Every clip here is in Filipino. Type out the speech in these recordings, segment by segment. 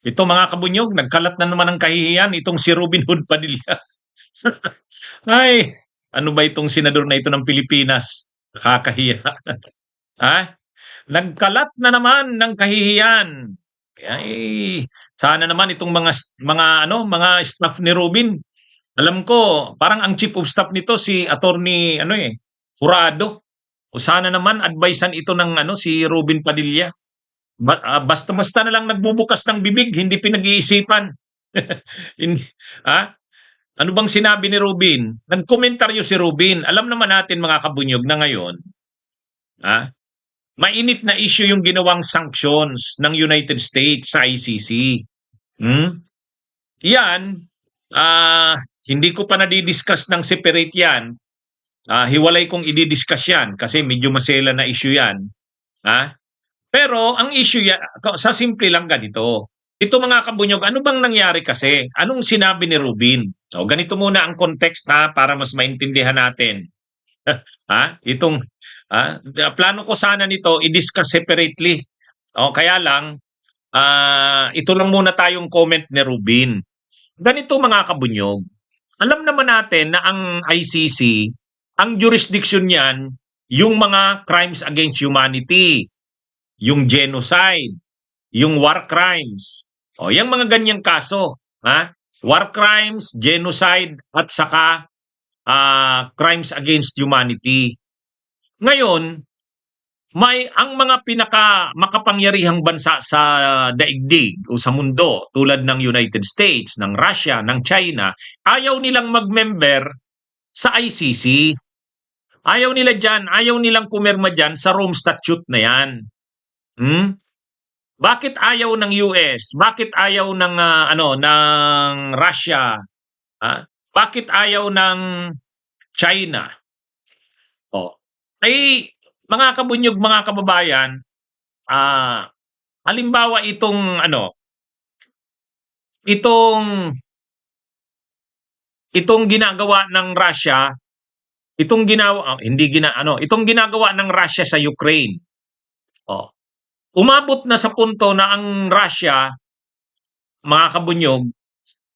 Ito mga kabunyog, nagkalat na naman ng kahihiyan itong si Robin Hood Padilla. Ay, ano ba itong senador na ito ng Pilipinas? Nakakahiya. Ha? Nagkalat na naman ng kahihiyan. Ay, sana naman itong mga staff ni Robin. Alam ko, parang ang chief of staff nito si attorney Jurado. O sana naman advisean ito ng si Robin Padilla. Basta-basta na lang nagbubukas ng bibig, hindi pinag-iisipan. Hindi, ha? Ano bang sinabi ni Robin? Nagkomentaryo si Robin. Alam naman natin mga kabunyog na ngayon, ha? Mainit na issue yung ginawang sanctions ng United States sa ICC. Hmm? Yan, hindi ko pa nadidiscuss ng separate yan. Hiwalay kong i-discuss yan kasi medyo masela na issue yan. Ha? Pero ang issue yan, sa simple lang ganito. Ito mga kabunyog, ano bang nangyari kasi? Anong sinabi ni Rubin? So, ganito muna ang context para mas maintindihan natin. Itong plano ko sana nito i-discuss separately. Kaya lang ito lang muna tayong comment ni Rubin. Ganito mga kabunyog. Alam naman natin na ang ICC, ang jurisdiction niyan, yung mga crimes against humanity, yung genocide, yung war crimes. Yung mga ganyang kaso, war crimes, genocide, at saka crimes against humanity. Ngayon, ang mga pinaka makapangyarihang bansa sa daigdig o sa mundo tulad ng United States, ng Russia, ng China, ayaw nilang mag-member sa ICC. Ayaw nila diyan, ayaw nilang pumirma diyan sa Rome Statute na 'yan. Bakit ayaw ng US? Bakit ayaw ng ng Russia? Bakit ayaw ng China? Ay mga kabunyog, mga kababayan, halimbawa itong ginagawa ng Russia, itong ginagawa ng Russia sa Ukraine. Umabot na sa punto na ang Russia, mga kabunyog,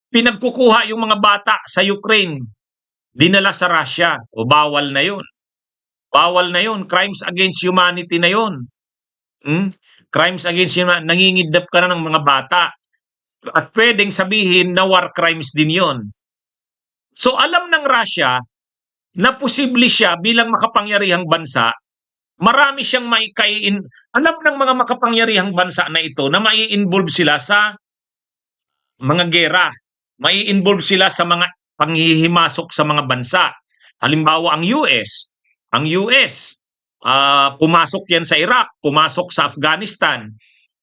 pinagkukuha yung mga bata sa Ukraine, dinala sa Russia. Bawal na yun. Bawal na yun. Crimes against humanity na yun. Crimes against humanity. Nangingidnap ka na ng mga bata. At pwedeng sabihin na war crimes din yun. So alam ng Russia na posible siya bilang makapangyarihang bansa, marami siyang alam ng mga makapangyarihang bansa na ito na mai-involve sila sa mga gera. Mai-involve sila sa mga panghihimasok sa mga bansa. Halimbawa ang US. Ang US, pumasok yan sa Iraq, pumasok sa Afghanistan,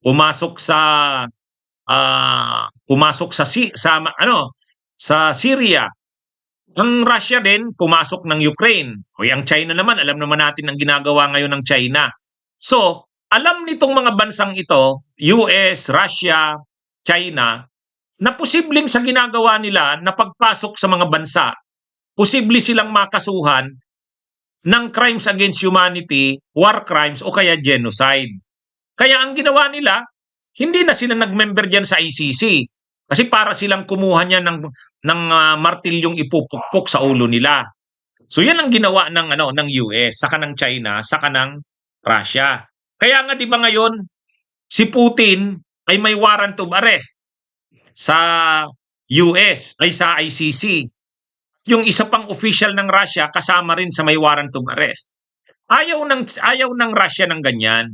pumasok sa Syria. Ang Russia din, pumasok ng Ukraine. Ang China naman, alam naman natin ang ginagawa ngayon ng China. So, alam nitong mga bansang ito, US, Russia, China, na posibleng sa ginagawa nila na pagpasok sa mga bansa, posible silang makasuhan ng crimes against humanity, war crimes, o kaya genocide. Kaya ang ginawa nila, hindi na sila nag-member dyan sa ICC. Kasi para silang kumuha niya ng martilyong ipupukpok sa ulo nila. So yan ang ginawa ng US, saka ng China, saka ng Russia. Kaya nga 'di ba ngayon si Putin ay may warrant of arrest sa US ay sa ICC. Yung isa pang official ng Russia kasama rin sa may warrant of arrest. Ayaw ng Russia ng ganyan.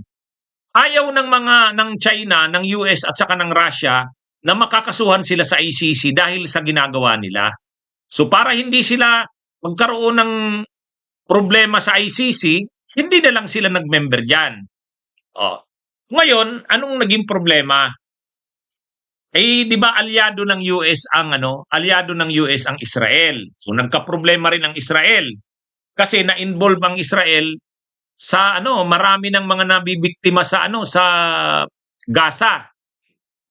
Ayaw ng China, ng US at saka ng Russia na makakasuhan sila sa ICC dahil sa ginagawa nila. So para hindi sila magkaroon ng problema sa ICC, hindi na lang sila nag-member diyan. Ngayon, anong naging problema? Di ba aliado ng US ang Israel. So nagka-problema rin ang Israel kasi na-involve ang Israel sa marami ng mga nabibiktima sa Gaza.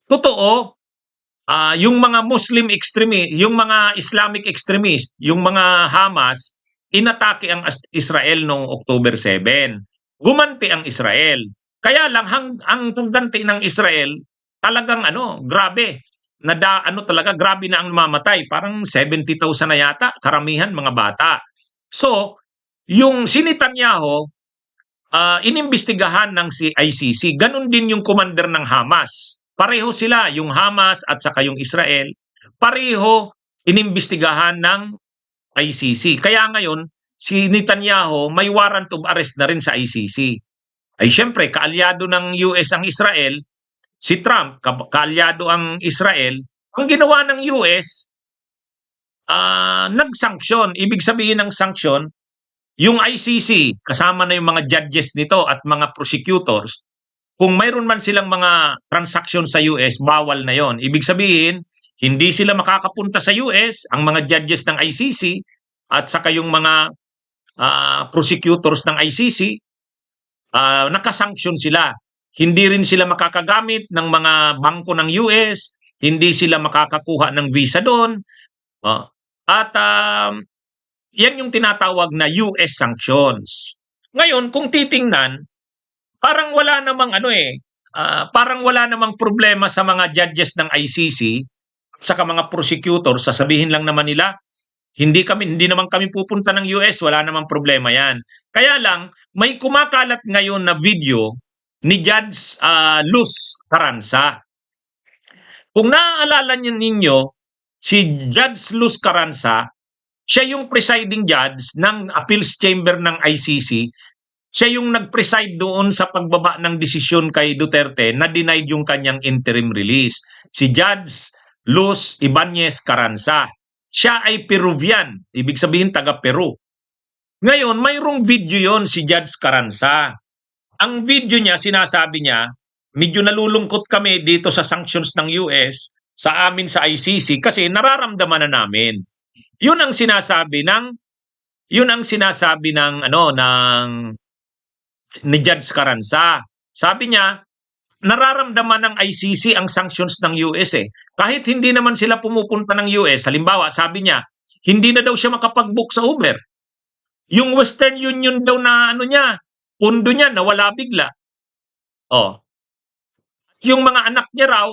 Totoo, yung mga Muslim extremist, yung mga Islamic extremist, yung mga Hamas, inatake ang Israel noong October 7. Gumanti ang Israel. Kaya lang ang pagganti ng Israel, talagang ano, grabe. Ano talaga, grabe na ang namamatay. Parang 70,000 na yata, karamihan mga bata. So, yung si Netanyahu, inimbestigahan ng ICC. Ganon din yung commander ng Hamas. Pareho sila, yung Hamas at saka yung Israel, pareho inimbestigahan ng ICC. Kaya ngayon, si Netanyahu may warrant of arrest na rin sa ICC. Ay syempre, kaalyado ng US ang Israel, si Trump, kaalyado ang Israel, ang ginawa ng US, nag-sanction. Ibig sabihin ng sanction, yung ICC, kasama na yung mga judges nito at mga prosecutors, kung mayroon man silang mga transaction sa US, bawal na yon. Ibig sabihin, hindi sila makakapunta sa US, ang mga judges ng ICC at saka yung mga prosecutors ng ICC, nakasanction sila. Hindi rin sila makakagamit ng mga bangko ng US, hindi sila makakakuha ng visa doon. At yan yung tinatawag na US sanctions. Ngayon, kung titingnan, parang wala namang parang wala namang problema sa mga judges ng ICC at saka mga prosecutors. Sasabihin lang naman nila, hindi naman kami pupunta ng US, wala namang problema yan. Kaya lang, may kumakalat ngayon na video ni Judge Luz Carranza. Kung naaalala ninyo, si Judge Luz Carranza, siya yung presiding judge ng appeals chamber ng ICC. Siya yung nag-preside doon sa pagbaba ng desisyon kay Duterte na denied yung kanyang interim release. Si Judge Luz Ibanez Carranza. Siya ay Peruvian, ibig sabihin taga Peru. Ngayon, mayroong video yon si Judge Carranza. Ang video niya, sinasabi niya, medyo nalulungkot kami dito sa sanctions ng US sa amin sa ICC kasi nararamdaman na namin. Yun ang sinasabi ng ni Judge Carranza. Sabi niya, nararamdaman ng ICC ang sanctions ng US eh. Kahit hindi naman sila pumupunta ng US, halimbawa, sabi niya, hindi na daw siya makapag-book sa Uber. Yung Western Union daw na pundo niya nawala bigla. Yung mga anak niya raw,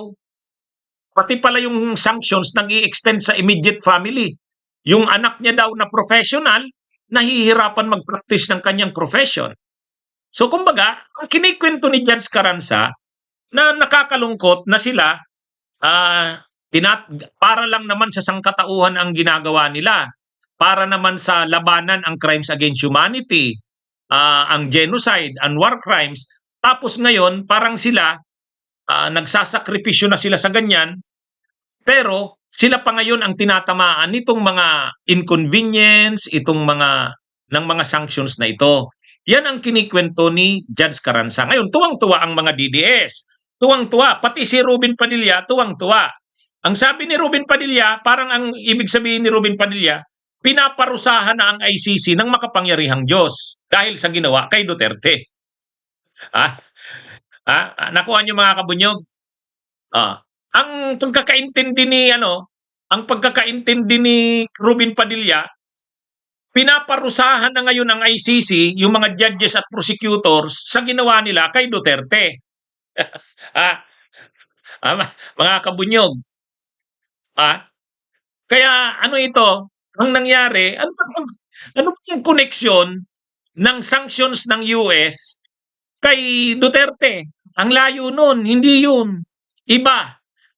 pati pala yung sanctions nag-i-extend sa immediate family. Yung anak niya daw na professional, nahihirapan mag-practice ng kanyang profession. So kumbaga, ang kinikwento ni Judge Carranza na nakakalungkot na sila para lang naman sa sangkatauhan ang ginagawa nila. Para naman sa labanan ang crimes against humanity, ang genocide, ang war crimes. Tapos ngayon, parang sila, nagsasakripisyo na sila sa ganyan, pero sila pa ngayon ang tinatamaan nitong mga inconvenience, ng mga sanctions na ito. Yan ang kinikwento ni Judge Carranza. Ngayon, tuwang-tuwa ang mga DDS. Tuwang-tuwa. Pati si Robin Padilla, tuwang-tuwa. Ang sabi ni Robin Padilla, parang ang ibig sabihin ni Robin Padilla, pinaparusahan na ang ICC ng makapangyarihang Diyos dahil sa ginawa kay Duterte. Nakuha niyo mga kabunyog? Ang pagkakaintindi ni Robin Padilla, pinaparusahan na ngayon ng ICC yung mga judges at prosecutors sa ginawa nila kay Duterte. Mga kabunyog. Kaya ano ito? Ang nangyari, ano yung koneksyon ng sanctions ng US kay Duterte? Ang layo nun, hindi yun. Iba.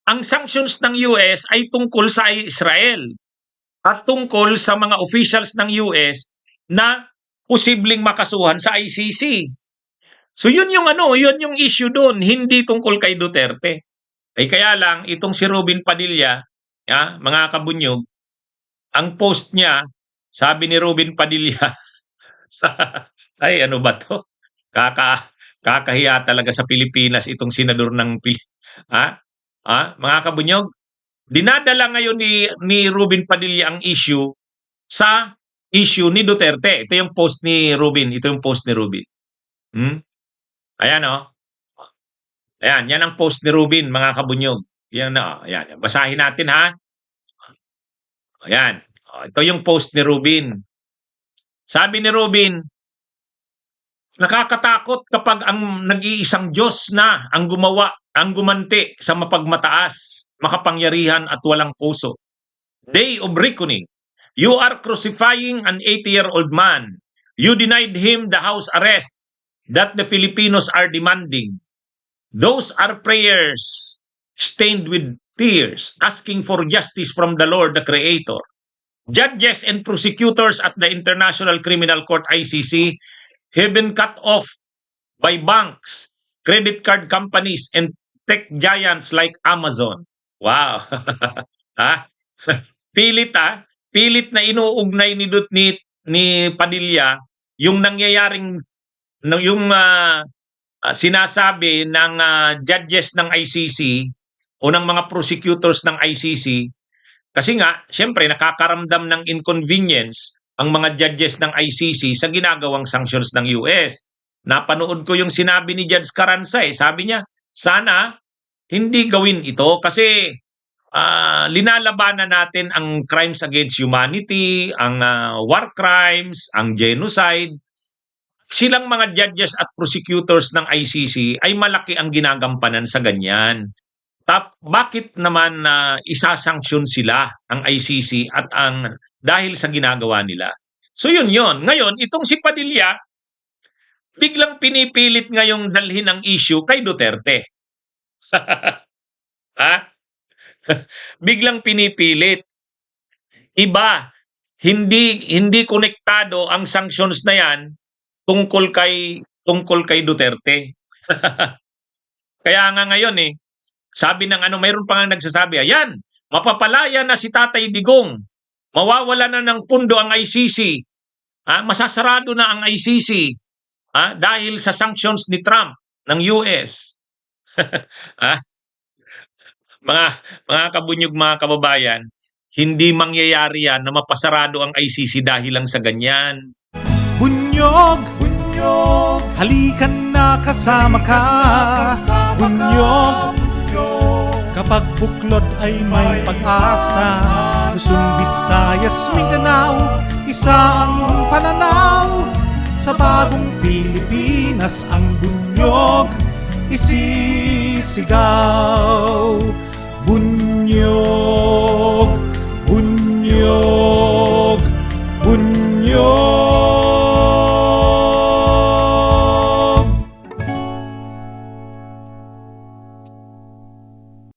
Ang sanctions ng US ay tungkol sa Israel at tungkol sa mga officials ng US na posibleng makasuhan sa ICC. So yun yung issue doon, hindi tungkol kay Duterte. Kaya lang itong si Robin Padilla, mga kabunyog, ang post niya, sabi ni Robin Padilla, ay ano ba to? Kakahiya talaga sa Pilipinas itong senador ng mga kabunyog. Dinadala ngayon ni Robin Padilla ang issue sa issue ni Duterte. Ito yung post ni Robin. Ayan Ayan, yan ang post ni Robin, mga kabunyog. Ayan. Basahin natin ha. Ayan. Ito yung post ni Robin. Sabi ni Robin, Nakakatakot kapag ang nag-iisang Diyos na ang gumawa, ang gumanti sa mapagmataas, makapangyarihan at walang puso. Day of reckoning. You are crucifying an 80-year-old man. You denied him the house arrest that the Filipinos are demanding. Those are prayers stained with tears, asking for justice from the Lord, the Creator. Judges and prosecutors at the International Criminal Court, ICC, have been cut off by banks, credit card companies, and tech giants like Amazon. Wow. Ha? Pilit pilit na inuugnay ni Padilla yung nangyayaring yung sinasabi ng judges ng ICC o ng mga prosecutors ng ICC kasi nga syempre nakakaramdam ng inconvenience ang mga judges ng ICC sa ginagawang sanctions ng US. Napanood ko yung sinabi ni Judge Carranza, sabi niya, sana hindi gawin ito kasi linalabanan natin ang crimes against humanity, ang war crimes, ang genocide. Silang mga judges at prosecutors ng ICC ay malaki ang ginagampanan sa ganyan. Bakit naman isasanksyon sila ang ICC at ang dahil sa ginagawa nila? So yun. Ngayon, itong si Padilla, biglang pinipilit ngayong dalhin ang issue kay Duterte. Ha? Biglang pinipilit. Iba, hindi konektado ang sanctions na yan tungkol kay Duterte. Kaya nga ngayon sabi ng mayroon pa nga nagsasabi, ayan, mapapalaya na si Tatay Digong. Mawawala na ng pundo ang ICC. Masasarado na ang ICC dahil sa sanctions ni Trump ng US. Mga kabunyog, mga kababayan, hindi mangyayari yan na mapasarado ang ICC dahil lang sa ganyan. Bunyog, halikan na kasama ka. Bunyog, kapag buklod ay may pag-asa. Luzon, Visayas, Mindanao, isa ang pananaw. Sa bagong Pilipinas ang bunyog isisigaw. Bunyog.